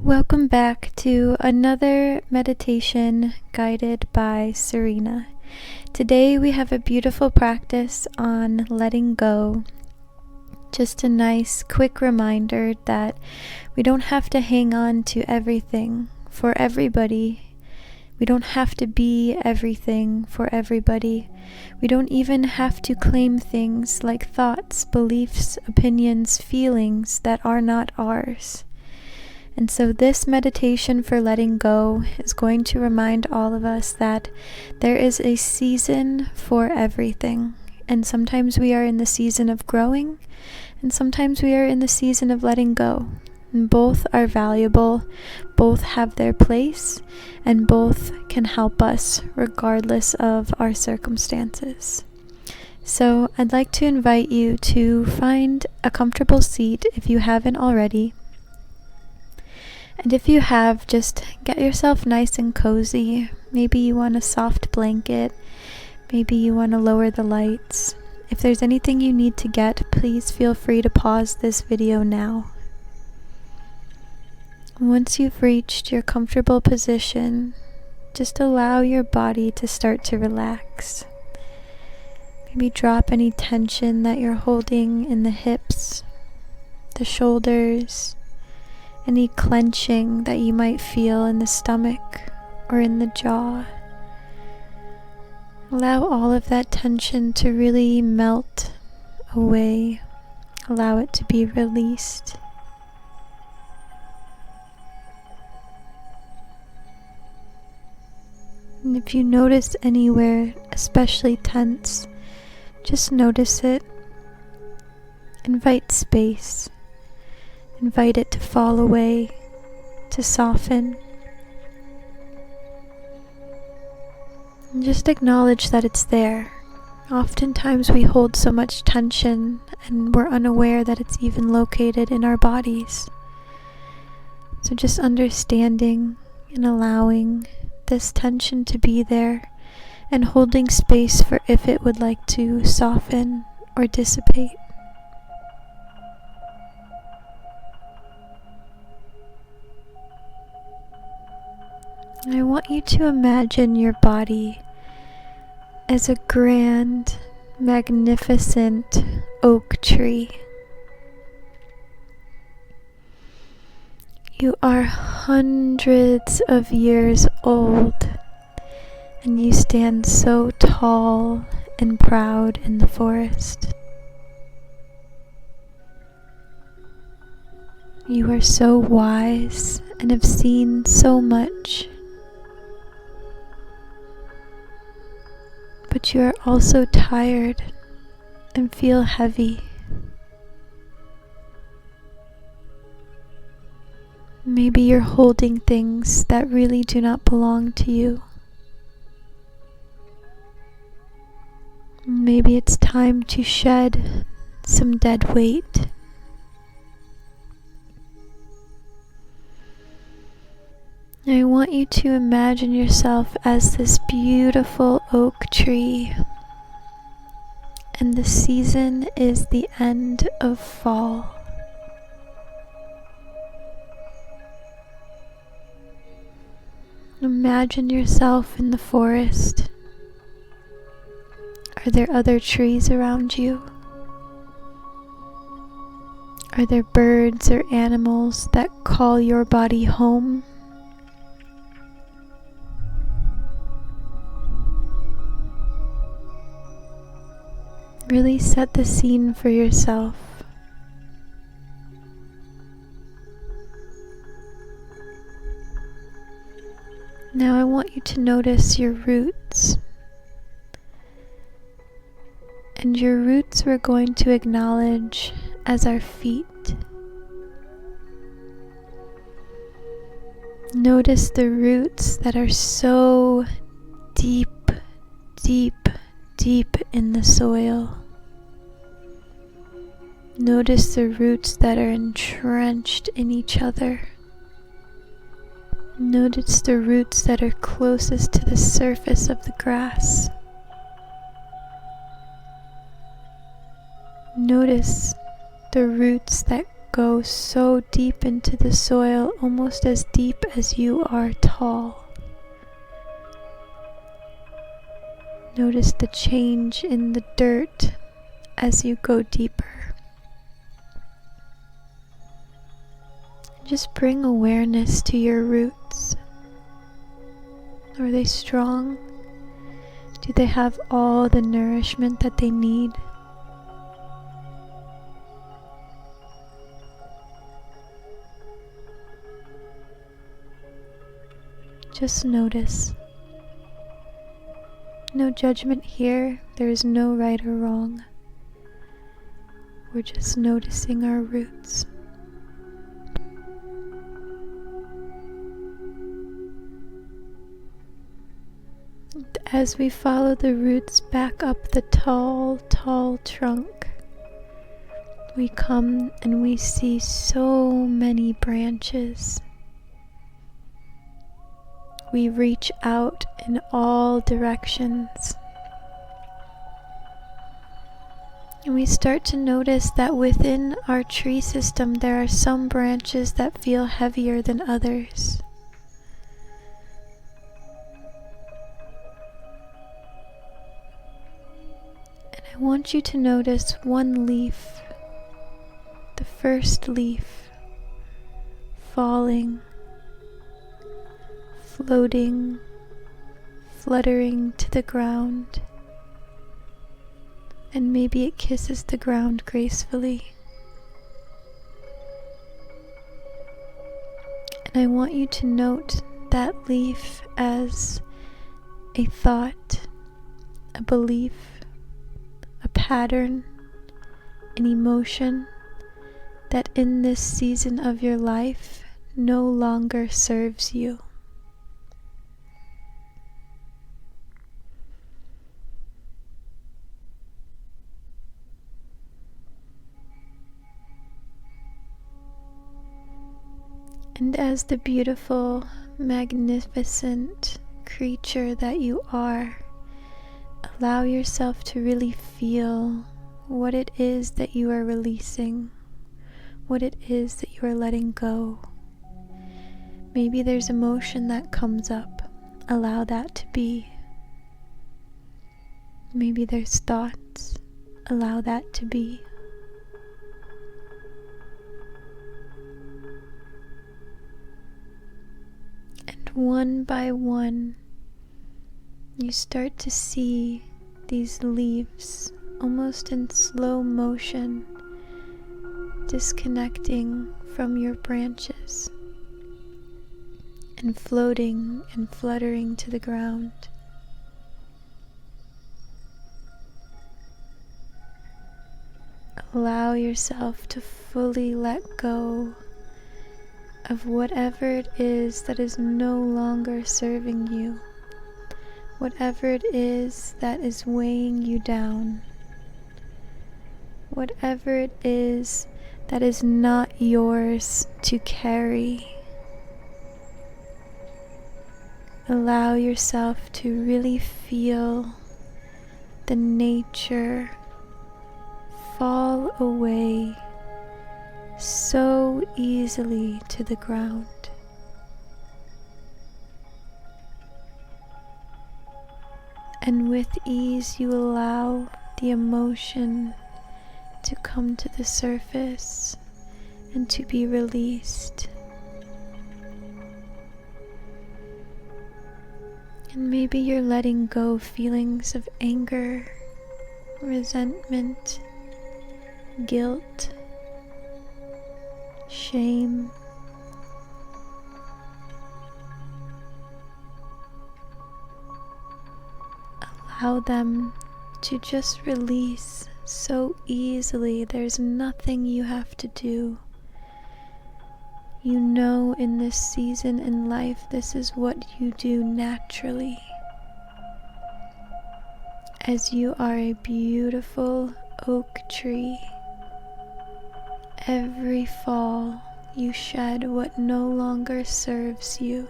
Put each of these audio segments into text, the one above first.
Welcome back to another meditation guided by Serena. Today we have a beautiful practice on letting go. Just a nice quick reminder that we don't have to hang on to everything for everybody. We don't have to be everything for everybody. We don't even have to claim things like thoughts, beliefs, opinions, feelings that are not ours. And so this meditation for letting go is going to remind all of us that there is a season for everything. And sometimes we are in the season of growing, and sometimes we are in the season of letting go. And both are valuable, both have their place, and both can help us regardless of our circumstances. So I'd like to invite you to find a comfortable seat if you haven't already. And if you have, just get yourself nice and cozy. Maybe you want a soft blanket. Maybe you want to lower the lights. If there's anything you need to get, please feel free to pause this video now. Once you've reached your comfortable position, just allow your body to start to relax. Maybe drop any tension that you're holding in the hips, the shoulders, any clenching that you might feel in the stomach or in the jaw. Allow all of that tension to really melt away. Allow it to be released. And if you notice anywhere especially tense, just notice it. Invite space. Invite it to fall away, to soften. And just acknowledge that it's there. Oftentimes we hold so much tension and we're unaware that it's even located in our bodies. So just understanding and allowing this tension to be there and holding space for if it would like to soften or dissipate. I want you to imagine your body as a grand, magnificent oak tree. You are hundreds of years old, and you stand so tall and proud in the forest. You are so wise and have seen so much. But you are also tired and feel heavy. Maybe you're holding things that really do not belong to you. Maybe it's time to shed some dead weight. I want you to imagine yourself as this beautiful oak tree, and the season is the end of fall. Imagine yourself in the forest. Are there other trees around you? Are there birds or animals that call your body home? Really set the scene for yourself. Now I want you to notice your roots. And your roots we're going to acknowledge as our feet. Notice the roots that are so deep, deep, deep in the soil. Notice the roots that are entrenched in each other. Notice the roots that are closest to the surface of the grass. Notice the roots that go so deep into the soil, almost as deep as you are tall. Notice the change in the dirt as you go deeper. Just bring awareness to your roots. Are they strong? Do they have all the nourishment that they need? Just notice. No judgment here. There is no right or wrong. We're just noticing our roots. As we follow the roots back up the tall, tall trunk, we come and we see so many branches. We reach out in all directions. And we start to notice that within our tree system there are some branches that feel heavier than others. And I want you to notice one leaf, the first leaf, falling, floating, fluttering to the ground, and maybe it kisses the ground gracefully. And I want you to note that leaf as a thought, a belief, a pattern, an emotion that in this season of your life no longer serves you. And as the beautiful, magnificent creature that you are, allow yourself to really feel what it is that you are releasing, what it is that you are letting go. Maybe there's emotion that comes up. Allow that to be. Maybe there's thoughts. Allow that to be. One by one, you start to see these leaves almost in slow motion disconnecting from your branches and floating and fluttering to the ground. Allow yourself to fully let go of whatever it is that is no longer serving you, whatever it is that is weighing you down, whatever it is that is not yours to carry. Allow yourself to really feel the nature fall away so easily to the ground. And with ease you allow the emotion to come to the surface and to be released. And maybe you're letting go feelings of anger, resentment, guilt, shame. Allow them to just release so easily. There's nothing you have to do. You know, in this season in life, this is what you do naturally. As you are a beautiful oak tree, every fall you shed what no longer serves you,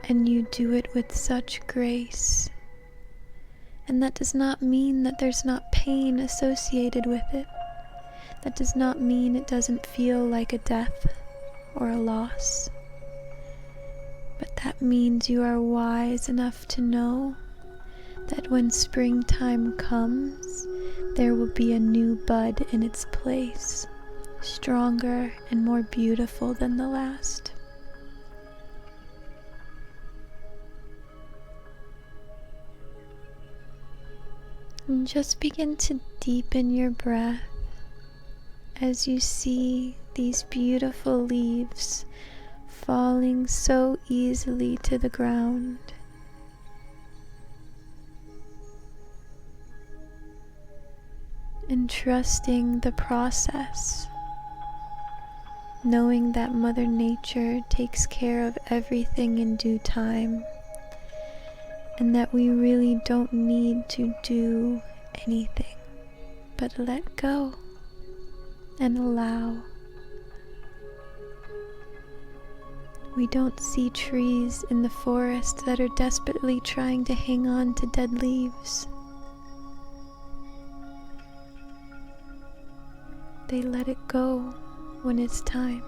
and you do it with such grace. And that does not mean that there's not pain associated with it. That does not mean it doesn't feel like a death or a loss, but that means you are wise enough to know that when springtime comes, there will be a new bud in its place, stronger and more beautiful than the last. And just begin to deepen your breath as you see these beautiful leaves falling so easily to the ground. And trusting the process, knowing that Mother Nature takes care of everything in due time, and that we really don't need to do anything but let go and allow. We don't see trees in the forest that are desperately trying to hang on to dead leaves. They let it go when it's time.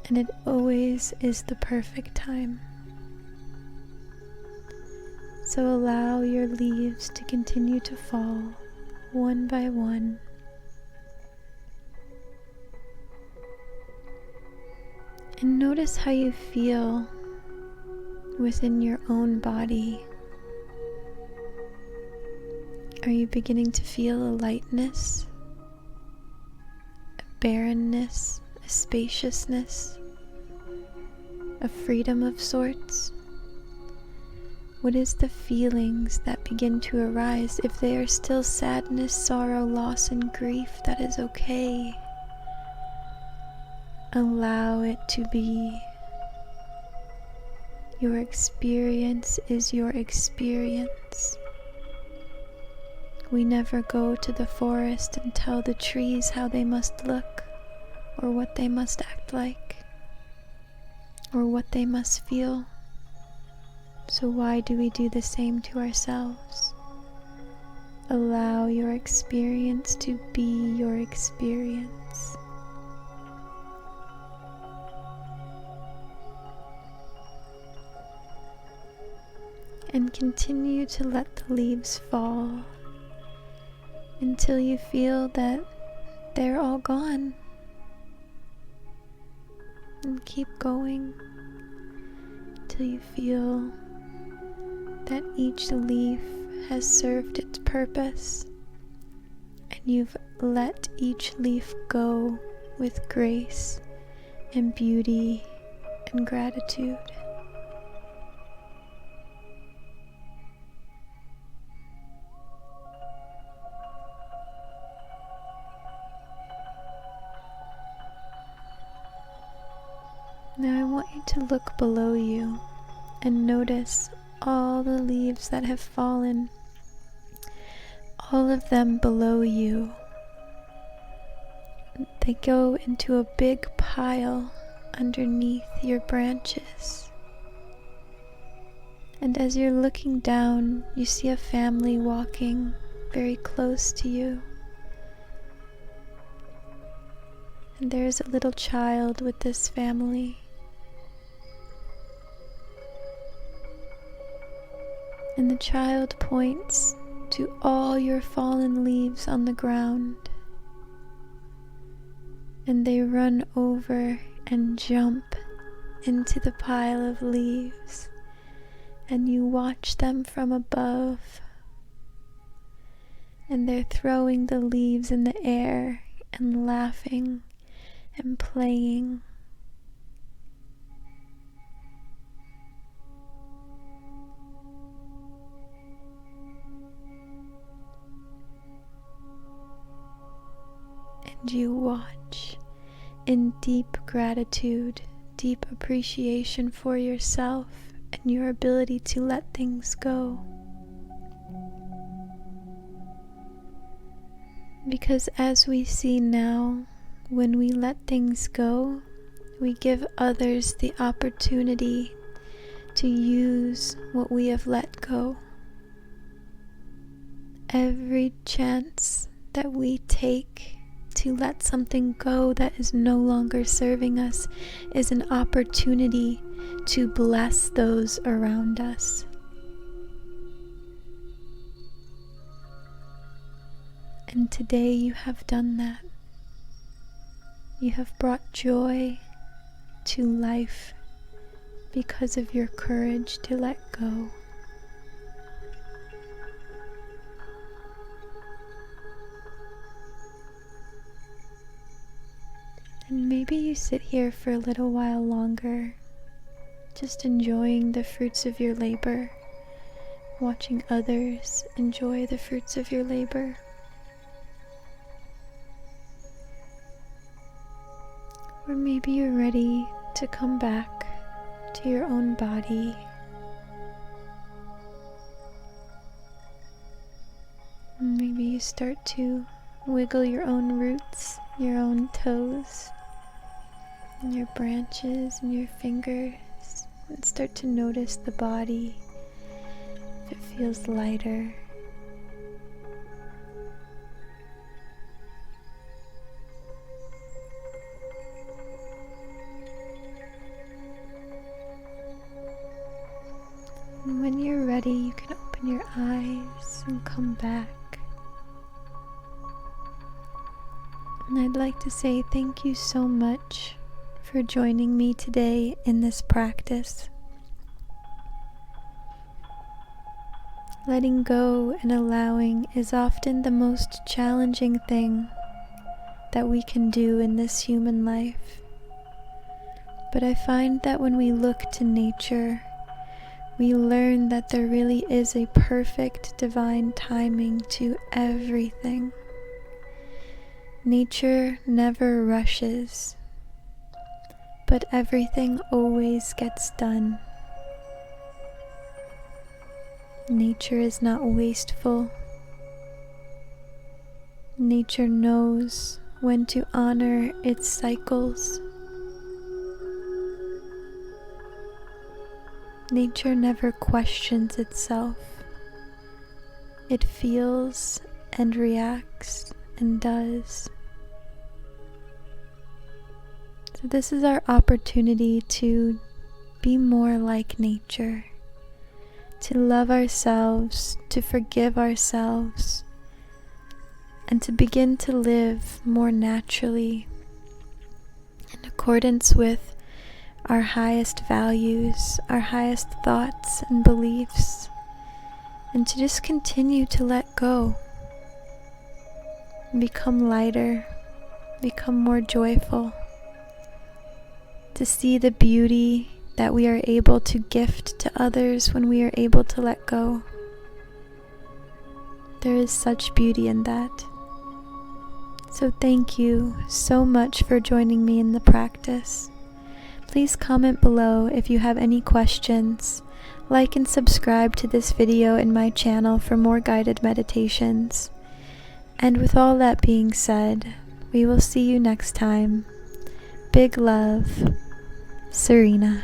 And it always is the perfect time. So allow your leaves to continue to fall one by one. And notice how you feel within your own body. Are you beginning to feel a lightness, a barrenness, a spaciousness, a freedom of sorts? What is the feelings that begin to arise? If they are still sadness, sorrow, loss, and grief, that is okay. Allow it to be. Your experience is your experience. We never go to the forest and tell the trees how they must look, or what they must act like, or what they must feel. So why do we do the same to ourselves? Allow your experience to be your experience. And continue to let the leaves fall until you feel that they're all gone. And keep going until you feel that each leaf has served its purpose and you've let each leaf go with grace and beauty and gratitude. Now I want you to look below you and notice all the leaves that have fallen, all of them below you. They go into a big pile underneath your branches. And as you're looking down, you see a family walking very close to you. And there's a little child with this family. And the child points to all your fallen leaves on the ground. And they run over and jump into the pile of leaves. And you watch them from above. And they're throwing the leaves in the air and laughing and playing. And you watch in deep gratitude, deep appreciation for yourself and your ability to let things go. Because as we see now, when we let things go, we give others the opportunity to use what we have let go. every chance that we take to let something go that is no longer serving us is an opportunity to bless those around us. And today you have done that. You have brought joy to life because of your courage to let go. And maybe you sit here for a little while longer, just enjoying the fruits of your labor, watching others enjoy the fruits of your labor. Or maybe you're ready to come back to your own body. Maybe you start to wiggle your own roots, your own toes, and your branches and your fingers, and start to notice the body if it feels lighter. And when you're ready, you can open your eyes and come back. And I'd like to say thank you so much for joining me today in this practice. Letting go and allowing is often the most challenging thing that we can do in this human life. But I find that when we look to nature, we learn that there really is a perfect divine timing to everything. Nature never rushes, but everything always gets done. Nature is not wasteful. Nature knows when to honor its cycles. Nature never questions itself. It feels and reacts and does. So this is our opportunity to be more like nature, to love ourselves, to forgive ourselves, and to begin to live more naturally in accordance with our highest values, our highest thoughts and beliefs, and to just continue to let go, become lighter, become more joyful, to see the beauty that we are able to gift to others when we are able to let go. There is such beauty in that. So thank you so much for joining me in the practice. Please comment below if you have any questions. Like and subscribe to this video in my channel for more guided meditations. And with all that being said, we will see you next time. Big love, Serena.